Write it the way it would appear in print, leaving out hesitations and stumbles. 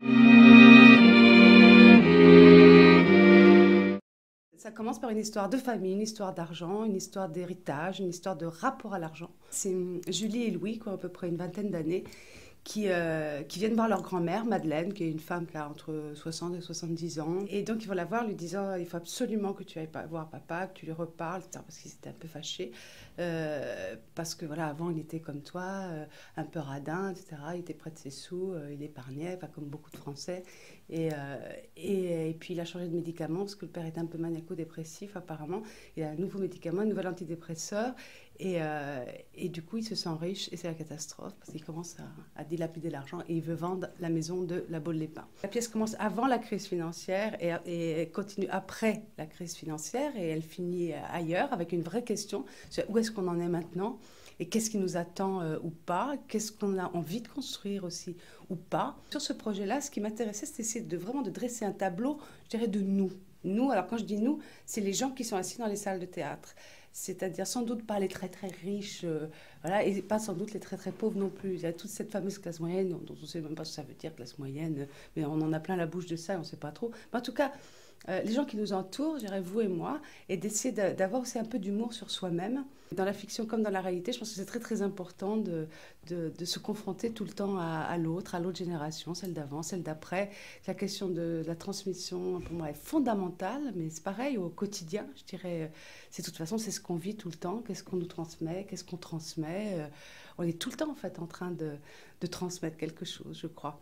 Ça commence par une histoire de famille, une histoire d'argent, une histoire d'héritage, une histoire de rapport à l'argent. C'est Julie et Louis, qui ont à peu près une vingtaine d'années, qui viennent voir leur grand-mère, Madeleine, qui est une femme qui a entre 60 et 70 ans. Et donc ils vont la voir lui disant, il faut absolument que tu ailles voir papa, que tu lui reparles, etc., parce qu'ils étaient un peu fâchés. Parce que voilà, avant il était comme toi, un peu radin, etc. Il était près de ses sous, il épargnait, enfin, comme beaucoup de Français. Et, et puis il a changé de médicament parce que le père était un peu maniaco-dépressif apparemment. Il a un nouveau médicament, un nouvel antidépresseur. Et du coup, il se sent riche et c'est la catastrophe parce qu'il commence à dilapider l'argent et il veut vendre la maison de la Baule-les-Pins. La pièce commence avant la crise financière et continue après la crise financière et elle finit ailleurs avec une vraie question sur où est-ce qu'on en est maintenant et qu'est-ce qui nous attend ou pas, qu'est-ce qu'on a envie de construire aussi ou pas. Sur ce projet-là, ce qui m'intéressait, c'était essayer de vraiment de dresser un tableau, je dirais, de nous. Nous, alors quand je dis nous, c'est les gens qui sont assis dans les salles de théâtre. C'est-à-dire sans doute pas les très très riches, voilà, et pas sans doute les très très pauvres non plus. Il y a toute cette fameuse classe moyenne dont on ne sait même pas ce que ça veut dire, classe moyenne, mais on en a plein la bouche de ça et on ne sait pas trop. Mais en tout cas, les gens qui nous entourent, je dirais vous et moi, et d'essayer d'avoir aussi un peu d'humour sur soi-même. Dans la fiction comme dans la réalité, je pense que c'est très très important de se confronter tout le temps à l'autre génération, celle d'avant, celle d'après. La question de la transmission, pour moi, est fondamentale, mais c'est pareil au quotidien, je dirais. C'est de toute façon, c'est ce qu'on vit tout le temps, qu'est-ce qu'on nous transmet, qu'est-ce qu'on transmet. On est tout le temps en fait en train de transmettre quelque chose, je crois.